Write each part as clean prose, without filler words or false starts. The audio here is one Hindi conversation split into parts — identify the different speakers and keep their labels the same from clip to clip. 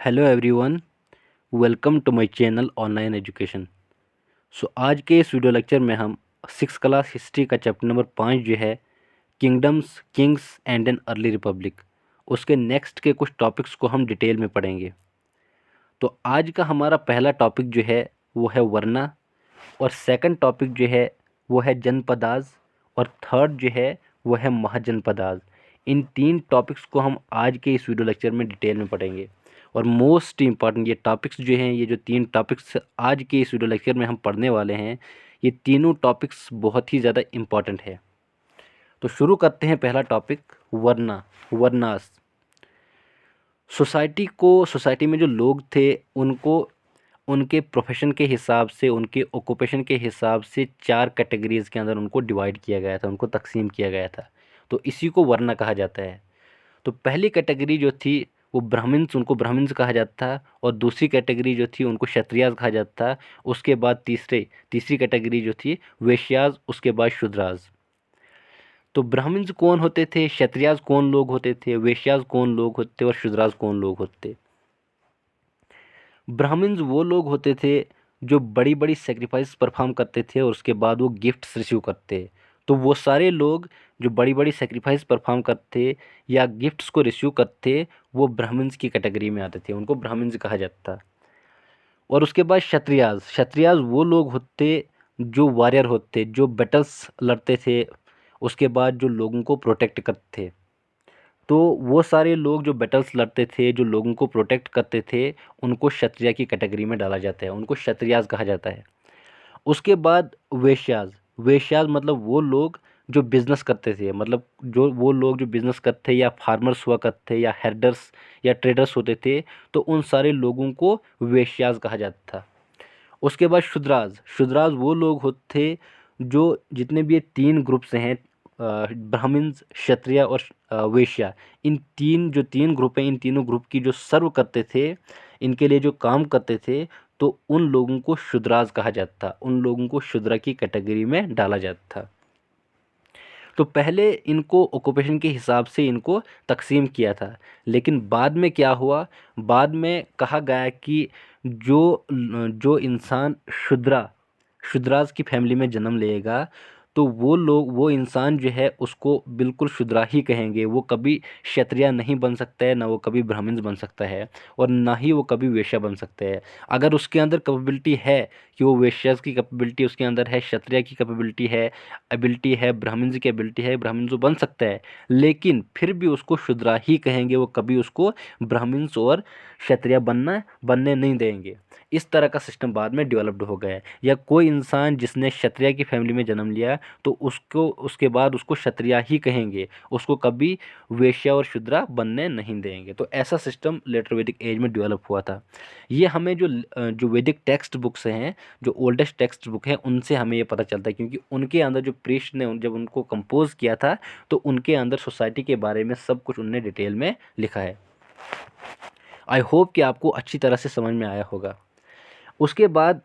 Speaker 1: Hello everyone, welcome to my channel online education. आज के इस वीडियो लेक्चर में हम सिक्स क्लास हिस्ट्री का चैप्टर नंबर 5 जो है kingdoms, kings and an early republic, उसके नेक्स्ट के कुछ टॉपिक्स को हम डिटेल में पढ़ेंगे। तो आज का हमारा पहला टॉपिक जो है वो है वरना, और सेकंड टॉपिक जो है वो है जनपदाज, और थर्ड जो है वो है महाजनपदाज। इन तीन टॉपिक्स को हम आज के इस वीडियो लेक्चर में डिटेल में पढ़ेंगे। और मोस्ट इम्पॉर्टेंट ये टॉपिक्स जो हैं, ये जो तीन टॉपिक्स आज के इस वीडियो लेक्चर में हम पढ़ने वाले हैं, ये तीनों टॉपिक्स बहुत ही ज़्यादा इम्पॉर्टेंट है। तो शुरू करते हैं पहला टॉपिक, वरना, वर्नास। सोसाइटी में जो लोग थे उनको उनके प्रोफेशन के हिसाब से, उनके ऑक्यूपेशन के हिसाब से चार कैटेगरीज़ के अंदर उनको डिवाइड किया गया था, उनको तकसीम किया गया था। तो इसी को वरना कहा जाता है। तो पहली कैटेगरी जो थी वो ब्राह्मण्स, उनको ब्राह्मण्स कहा जाता था, और दूसरी कैटेगरी जो थी उनको क्षत्रियाज कहा जाता था। उसके बाद तीसरी कैटेगरी जो थी वैश्याज, उसके बाद शूद्राज। तो ब्राह्मण्स कौन होते थे, क्षत्रियाज कौन लोग होते थे, वैश्याज कौन लोग होते और शूद्राज कौन लोग होते। ब्राह्मण्स वो लोग होते थे जो बड़ी बड़ी सेक्रीफाइस परफॉर्म करते थे और उसके बाद वो गिफ्ट्स रिसीव करते। तो वो सारे लोग जो बड़ी बड़ी सेक्रीफाइस परफॉर्म करते या गिफ्ट्स को रिसीव करते, वो ब्राह्मण्स की कैटेगरी में आते थे, उनको ब्राह्मण्स कहा जाता। और उसके बाद क्षत्रियाज वो लोग होते जो वॉरियर होते, जो बैटल्स लड़ते थे, उसके बाद जो लोगों को प्रोटेक्ट करते थे। तो वो सारे लोग जो बैटल्स लड़ते थे, जो लोगों को प्रोटेक्ट करते थे, उनको क्षत्रिय की कैटेगरी में डाला जाता है, उनको क्षत्रियाज कहा जाता है। उसके बाद वेश्याज मतलब वो लोग जो बिजनेस करते थे, मतलब जो वो लोग जो बिजनेस करते या फार्मर्स हुआ करते या हेडर्स या ट्रेडर्स होते थे, तो उन सारे लोगों को वेश्याज कहा जाता था। उसके बाद शुद्राज वो लोग होते जो, जितने भी ये तीन ग्रुप्स हैं, ब्राह्मण्स, क्षत्रिय और वैश्य, इन तीन ग्रुप हैं, इन तीनों ग्रुप की जो सर्व करते थे, इनके लिए जो काम करते थे, तो उन लोगों को शूद्राज कहा जाता था, उन लोगों को शूद्र की कैटेगरी में डाला जाता था। तो पहले इनको ऑक्यूपेशन के हिसाब से इनको तकसीम किया था, लेकिन बाद में क्या हुआ, बाद में कहा गया कि जो जो इंसान शूद्राज की फैमिली में जन्म लेगा, तो वो इंसान जो है उसको बिल्कुल शूद्रा ही कहेंगे। वो कभी क्षत्रिय नहीं बन सकता है, ना वो कभी ब्राह्मण बन सकता है, और ना ही वो कभी वैश्य बन सकता है। अगर उसके अंदर कैपेबिलिटी है कि वो वैश्य की कैपेबिलिटी उसके अंदर है, क्षत्रिय की कैपेबिलिटी है, एबिलिटी है, ब्राह्मण की एबिलिटी है, ब्राह्मण जो बन सकता है, लेकिन फिर भी उसको शूद्रा ही कहेंगे, वो कभी उसको ब्राह्मण और क्षत्रिय बनने नहीं देंगे। इस तरह का सिस्टम बाद में डेवलप्ड हो गया है। या कोई इंसान जिसने क्षत्रिय की फैमिली में जन्म लिया, तो उसको उसके बाद उसको क्षत्रिय ही कहेंगे, उसको कभी वैश्य और शूद्रा बनने नहीं देंगे। तो ऐसा सिस्टम लेटर वैदिक एज में डेवलप हुआ था। ये हमें जो वैदिक टेक्स्ट बुक्स हैं, जो ओल्डेस्ट टेक्स्ट बुक हैं, उनसे हमें ये पता चलता है, क्योंकि उनके अंदर जो प्रीस्ट ने जब उनको कंपोज किया था, तो उनके अंदर सोसाइटी के बारे में सब कुछ उनने डिटेल में लिखा है। आई होप कि आपको अच्छी तरह से समझ में आया होगा। उसके बाद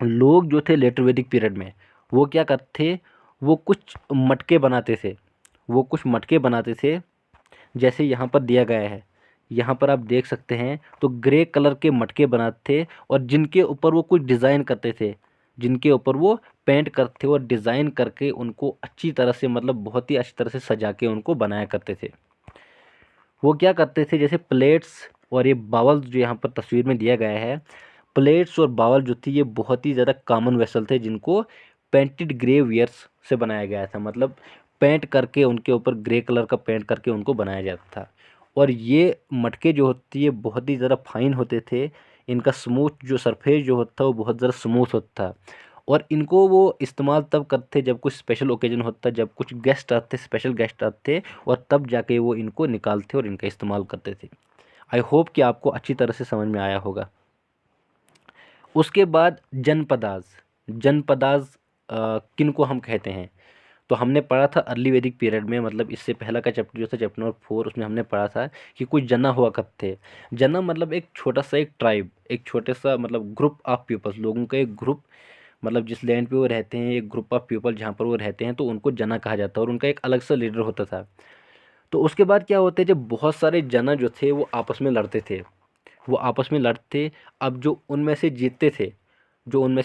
Speaker 1: लोग जो थे लेटर वैदिक पीरियड में, वो क्या करते थे, वो कुछ मटके बनाते थे, जैसे यहाँ पर दिया गया है, यहाँ पर आप देख सकते हैं। तो ग्रे कलर के मटके बनाते थे, और जिनके ऊपर वो कुछ डिज़ाइन करते थे, जिनके ऊपर वो पेंट करते और डिज़ाइन करके उनको अच्छी तरह से, मतलब बहुत ही अच्छी तरह से सजा के उनको बनाया करते थे। वो क्या करते थे, जैसे प्लेट्स और ये बावल्स जो यहाँ पर तस्वीर में दिया गया है, प्लेट्स और बावल जो थी ये बहुत ही ज़्यादा कॉमन वेसल थे, जिनको पेंटेड ग्रे वेयर्स से बनाया गया था, मतलब पेंट करके उनके ऊपर ग्रे कलर का पेंट करके उनको बनाया जाता था। और ये मटके जो होती है बहुत ही ज़्यादा फाइन होते थे, इनका स्मूथ जो सरफेस जो होता है वो बहुत ज़्यादा स्मूथ होता था। और इनको वो इस्तेमाल तब करते जब कुछ स्पेशल ओकेजन होता, जब कुछ गेस्ट आते, स्पेशल गेस्ट आते, और तब जाके वो इनको निकालते और इनका इस्तेमाल करते थे। आई होप कि आपको अच्छी तरह से समझ में आया होगा। उसके बाद जनपदाज किन को हम कहते हैं, तो हमने पढ़ा था अर्ली वैदिक पीरियड में, मतलब इससे पहला का चैप्टर जो था चैप्टर नंबर 4, उसमें हमने पढ़ा था कि कुछ जना हुआ करते थे। जना मतलब एक छोटा सा एक ट्राइब, एक छोटे सा मतलब ग्रुप ऑफ पीपल्स, लोगों का एक ग्रुप, मतलब जिस लैंड पे वो रहते हैं, एक ग्रुप ऑफ पीपल जहाँ पर वो रहते हैं, तो उनको जना कहा जाता है, और उनका एक अलग सा लीडर होता था। तो उसके बाद क्या होता है, जब बहुत सारे जना जो थे वो आपस में लड़ते थे, वो आपस में लड़ते। अब जो उनमें से जीतते थे, जो उनमें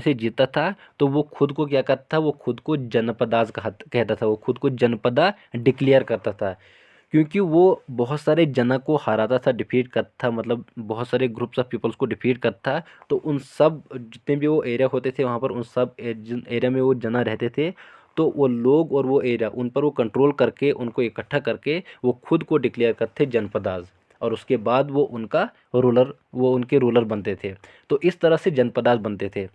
Speaker 1: से जीता था, तो वो खुद को क्या करता था, वो खुद को जनपदाज कहता था, वो खुद को जनपदा डिक्लेयर करता था। क्योंकि वो बहुत सारे जना को हराता था, डिफीट करता था, मतलब बहुत सारे ग्रुप्स ऑफ पीपल्स को डिफीट करता था। तो उन सब जितने भी वो एरिया होते थे वहाँ पर, उन सब जिन एरिया में वो जना रहते थे, तो वो लोग और वो एरिया, उन पर वो कंट्रोल करके, उनको इकट्ठा करके वो खुद को डिक्लेयर करते जनपदाज। और उसके बाद वो उनके रूलर बनते थे। तो इस तरह से जनपदाज बनते थे।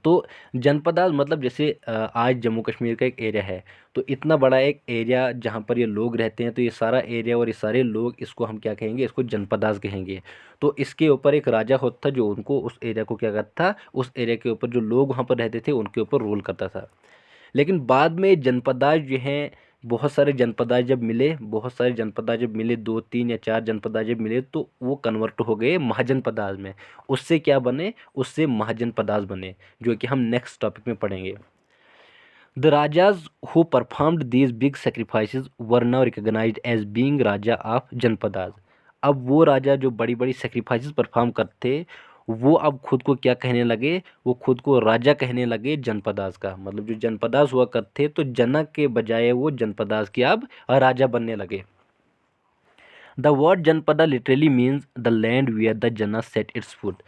Speaker 1: तो जनपदाज मतलब जैसे आज जम्मू कश्मीर का एक एरिया है, तो इतना बड़ा एक एरिया जहाँ पर ये लोग रहते हैं, तो ये सारा एरिया और ये सारे लोग, इसको हम क्या कहेंगे, इसको जनपदाज कहेंगे। तो इसके ऊपर एक राजा होता था जो उनको, उस एरिया को क्या करता था, उस एरिया के ऊपर जो लोग वहाँ पर रहते थे उनके ऊपर रूल करता था। लेकिन बाद में जनपदाज जो हैं, बहुत सारे जनपदाज जब मिले, 2 3 या 4 जनपदाज जब मिले, तो वो कन्वर्ट हो गए महाजनपदाज में। उससे क्या बने, उससे महाजनपदाज बने, जो कि हम नेक्स्ट टॉपिक में पढ़ेंगे। The rajas who performed these big sacrifices were now recognised as being raja of janapadas. अब वो राजा जो बड़ी बड़ी सेक्रीफाइसेस परफॉर्म करते, वो अब खुद को क्या कहने लगे, वो खुद को राजा कहने लगे जनपदास का। मतलब जो जनपदास हुआ करते, तो जनक के बजाय वो जनपदास के अब राजा बनने लगे। The word janapada literally means the land where the jana set its foot.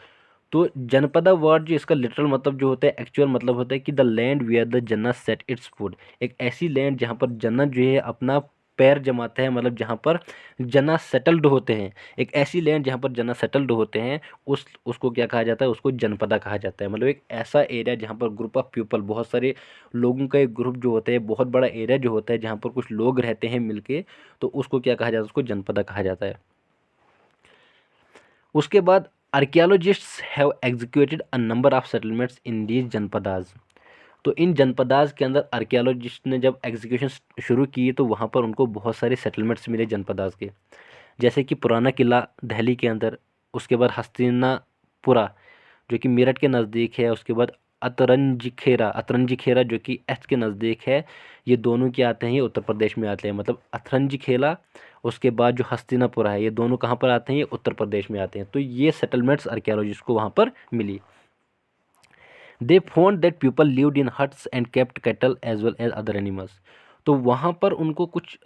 Speaker 1: तो जनपदा वर्ड जो इसका लिटरल मतलब जो होता है, एक्चुअल मतलब होता है कि the land where the jana set its foot. एक ऐसी लैंड जहाँ पर जना जो है अपना पैर जमाता है, मतलब जहाँ पर जना सेटल्ड होते हैं। एक ऐसी लैंड जहाँ पर जना सेटल्ड होते हैं, उसको क्या कहा जाता है, उसको जनपदा कहा जाता है। मतलब एक ऐसा एरिया जहाँ पर ग्रुप ऑफ पीपल, बहुत सारे लोगों का एक ग्रुप जो होता है, बहुत बड़ा एरिया जो होता है जहाँ पर कुछ लोग रहते हैं मिलके, तो उसको क्या कहा जाता है, उसको जनपदा कहा जाता है। उसके बाद archaeologists have executed a number of settlements in these janapadas. तो इन जनपदाज के अंदर आर्कियोलॉजिस्ट ने जब एग्जीक्यूशन शुरू की, तो वहाँ पर उनको बहुत सारे सेटलमेंट्स मिले जनपदाज के। जैसे कि पुराना किला दिल्ली के अंदर, उसके बाद हस्तिनापुरा जो कि मेरठ के नज़दीक है, उसके बाद अतरंजी खेरा जो कि एच के नज़दीक है। ये दोनों क्या आते हैं, ये उत्तर प्रदेश में आते हैं। मतलब अतरंजी खेला, उसके बाद जो हस्तिनापुरा है, ये दोनों कहाँ पर आते हैं, ये उत्तर प्रदेश में आते हैं। तो ये सेटलमेंट्स आर्कियोलॉजिस्ट को वहाँ पर मिली। They found that people lived in huts and kept cattle as well as other animals. तो वहाँ पर उनको कुछ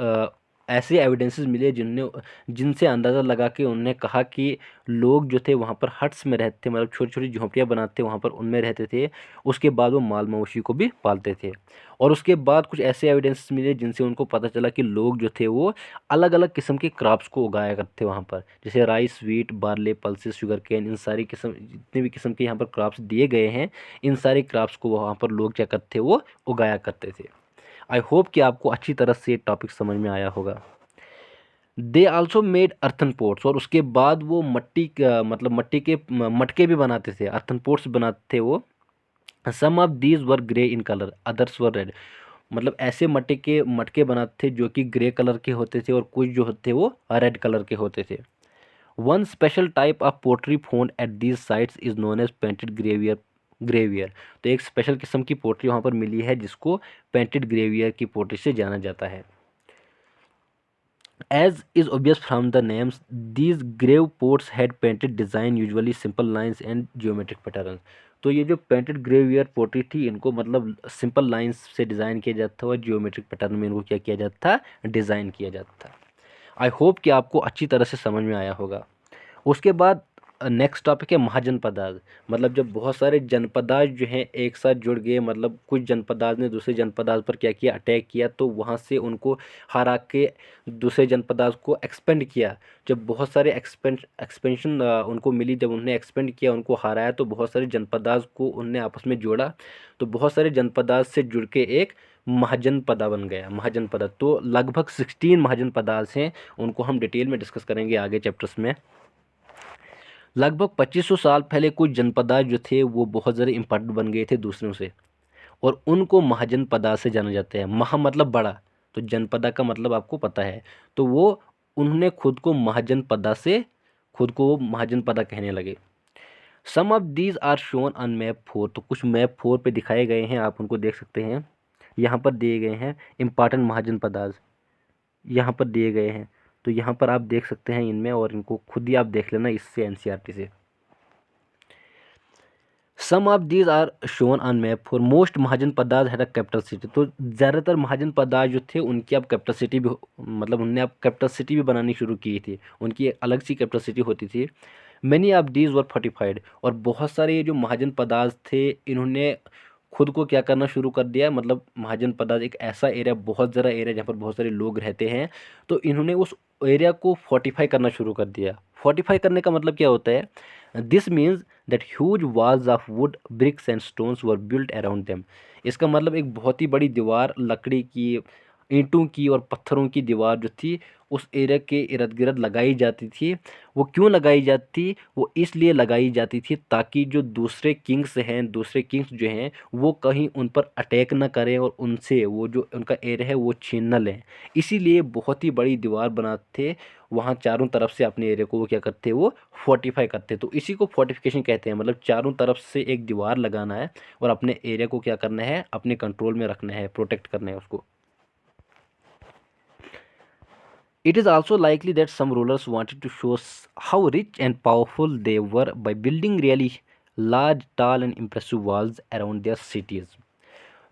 Speaker 1: ऐसे एविडेंसेस मिले जिनसे अंदाज़ा लगा के उन्होंने कहा कि लोग जो थे वहाँ पर हट्स में रहते थे, मतलब छोटी छोटी झोंपड़ियाँ बनाते वहाँ पर, उनमें रहते थे। उसके बाद वो माल मवेशी को भी पालते थे। और उसके बाद कुछ ऐसे एविडेंसेस मिले जिनसे उनको पता चला कि लोग जो थे वो अलग अलग किस्म के क्रॉप्स को उगाया करते थे वहाँ पर, जैसे rice, wheat, barley, pulses, sugarcane, इन सारी किस्म, जितने भी किस्म के यहाँ पर क्रॉप्स दिए गए हैं, इन सारे क्रॉप्स को वहाँ पर लोग क्या करते, वो उगाया करते थे। आई होप कि आपको अच्छी तरह से ये टॉपिक समझ में आया होगा। They also made earthen pots. और उसके बाद वो मतलब मट्टी के मटके भी बनाते थे, अर्थन पोट्स बनाते थे वो। Some of these were grey in colour, others were red. मतलब ऐसे मट्टी के मटके बनाते थे जो कि ग्रे कलर के होते थे, और कुछ जो होते वो रेड कलर के होते थे। One special type of pottery found at these sites is known as painted grey ware. तो एक स्पेशल किस्म की पोट्री वहाँ पर मिली है जिसको पेंटेड ग्रेवियर की पोट्री से जाना जाता है। As is obvious from the names, these grave pots had painted design, usually simple lines and geometric patterns. तो ये जो पेंटेड ग्रेवियर पोट्री थी, इनको मतलब सिंपल लाइंस से डिज़ाइन किया जाता था और जियोमेट्रिक पैटर्न में इनको क्या किया जाता था, डिज़ाइन किया जाता था। आई होप कि आपको अच्छी तरह से समझ में आया होगा। उसके बाद नेक्स्ट टॉपिक है महाजनपदाज। मतलब जब बहुत सारे जनपदाज जो हैं एक साथ जुड़ गए, मतलब कुछ जनपदाज ने दूसरे जनपदाज पर क्या किया, अटैक किया, तो वहाँ से उनको हरा के दूसरे जनपदाज को एक्सपेंड किया। जब बहुत सारे एक्सपेंशन उनको मिली, जब उन्होंने एक्सपेंड किया, उनको हराया, तो बहुत सारे जनपदाज को उनने आपस में जोड़ा। तो बहुत सारे जनपदाज से जुड़ के एक महाजनपदा बन गया, महाजनपदा। तो लगभग 16 महाजनपदाज हैं, उनको हम डिटेल में डिस्कस करेंगे आगे चैप्टर्स में। लगभग 2500 साल पहले कुछ जनपदा जो थे वो बहुत ज़्यादा इम्पोर्टेंट बन गए थे दूसरों से, और उनको महाजनपदा से जाना जाता है। महा मतलब बड़ा, तो जनपदा का मतलब आपको पता है। तो वो उन्होंने खुद को वो महाजनपदा कहने लगे। Some of these are shown on map 4। तो कुछ मैप 4 पे दिखाए गए हैं, आप उनको देख सकते हैं। यहाँ पर दिए गए हैं इम्पॉर्टेंट महाजनपदाज, यहाँ पर दिए गए हैं। तो यहाँ पर आप देख सकते हैं इनमें, और इनको खुद ही आप देख लेना इससे एनसीईआरटी से। Some of these are shown on map for most mahajanapadas had a capital city. तो ज़्यादातर महाजन पदार्थ जो थे उनकी अब कैपिटल सिटी भी मतलब उनने अब कैपिटल सिटी भी बनानी शुरू की थी, उनकी एक अलग सी कैपिटल सिटी होती थी। Many of these were fortified, और बहुत सारे ये जो महाजन पदार्थ थे इन्होंने खुद को क्या करना शुरू कर दिया, मतलब महाजन पदार्थ एक ऐसा एरिया, बहुत ज़रा एरिया जहाँ पर बहुत सारे लोग रहते हैं, तो इन्होंने उस एरिया को फोर्टिफाई करना शुरू कर दिया। फोर्टिफाई करने का मतलब क्या होता है? This means that huge walls of wood bricks and stones were built around them. इसका मतलब एक बहुत ही बड़ी दीवार, लकड़ी की, ईंटों की और पत्थरों की दीवार जो थी उस एरिया के इर्द गिर्द लगाई जाती थी। वो क्यों लगाई जाती? वो इसलिए लगाई जाती थी ताकि जो दूसरे किंग्स हैं, दूसरे किंग्स जो हैं वो कहीं उन पर अटैक ना करें और उनसे वो जो उनका एरिया है वो छीन न लें। इसीलिए बहुत ही बड़ी दीवार बनाते थे वहाँ, चारों तरफ से अपने एरिया को वो क्या करते, वो फोर्टिफाई करते। तो इसी को फोर्टिफिकेशन कहते हैं, मतलब चारों तरफ से एक दीवार लगाना है और अपने एरिया को क्या करना है, अपने कंट्रोल में रखना है, प्रोटेक्ट करना है उसको। It is also likely that some rulers wanted to show how rich and powerful they were by building really large, tall and impressive walls around their cities.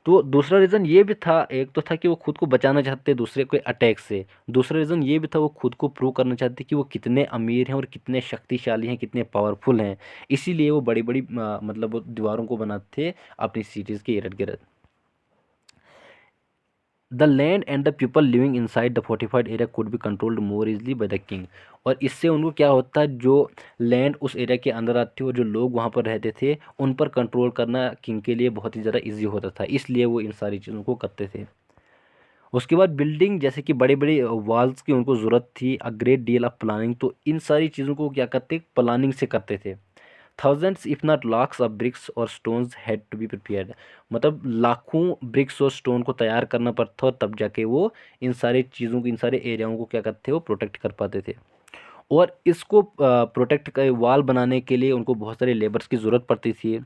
Speaker 1: तो दूसरा रीज़न ये भी था, एक तो था कि वो खुद को बचाना चाहते दूसरे के अटैक से, दूसरा रीज़न ये भी था वो खुद को प्रूव करना चाहते कि वो कितने अमीर हैं और कितने शक्तिशाली हैं, कितने पावरफुल हैं। इसीलिए वो बड़ी बड़ी मतलब वो दीवारों को बनाते थे अपनी सिटीज़ के इर्द गिर्द। The land and the people living inside the fortified area could be controlled more easily by the king. और इससे उनको क्या होता है, जो लैंड उस एरिया के अंदर आती है और जो लोग वहाँ पर रहते थे उन पर कंट्रोल करना किंग के लिए बहुत ही ज़्यादा इजी होता था, इसलिए वो इन सारी चीज़ों को करते थे। उसके बाद बिल्डिंग, जैसे कि बड़े बड़े वॉल्स की उनको ज़रूरत थी, a great deal of planning, तो इन सारी चीज़ों को क्या करते, प्लानिंग से करते थे। Thousands if not lakhs of bricks और stones had to be prepared, मतलब लाखों ब्रिक्स और स्टोन को तैयार करना पड़ता और तब जाके वो इन सारे चीज़ों को, इन सारे एरियाओं को क्या करते, वो प्रोटेक्ट कर पाते थे। और इसको प्रोटेक्ट कर वॉल बनाने के लिए उनको बहुत सारे लेबर्स की ज़रूरत पड़ती थी।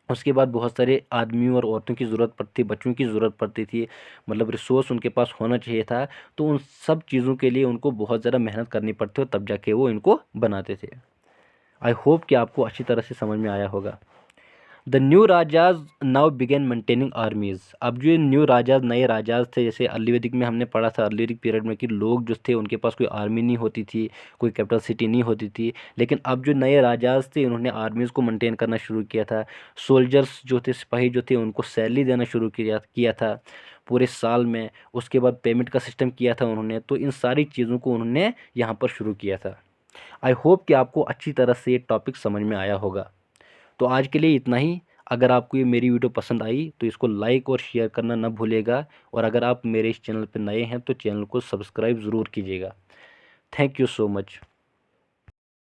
Speaker 1: उसके बाद बहुत सारे आदमियों और औरतों की ज़रूरत पड़ती, बच्चों की ज़रूरत पड़ती थी, मतलब रिसोर्स उनके पास होना चाहिए था। तो उन सब चीज़ों के लिए उनको बहुत ज़्यादा मेहनत करनी पड़ती और तब जाके वो इनको बनाते थे। आई होप कि आपको अच्छी तरह से समझ में आया होगा। The new rajas now began maintaining armies. अब जो ये न्यू राजाज, नए राजाज थे, जैसे अर्ली वैदिक में हमने पढ़ा था, अर्ली वैदिक पीरियड में, कि लोग जो थे उनके पास कोई आर्मी नहीं होती थी, कोई कैपिटल सिटी नहीं होती थी। लेकिन अब जो नए राजाज थे उन्होंने आर्मीज़ को मेंटेन करना शुरू किया था। सोल्जर्स जो थे, सिपाही जो थे, उनको सैलरी देना शुरू किया था पूरे साल में। उसके बाद पेमेंट का सिस्टम किया था उन्होंने। तो इन सारी चीज़ों को उन्होंने यहाँ पर शुरू किया था। आई होप कि आपको अच्छी तरह से ये टॉपिक समझ में आया होगा। तो आज के लिए इतना ही। अगर आपको ये मेरी वीडियो पसंद आई तो इसको लाइक और शेयर करना न भूलिएगा, और अगर आप मेरे इस चैनल पर नए हैं तो चैनल को सब्सक्राइब ज़रूर कीजिएगा। Thank you so much.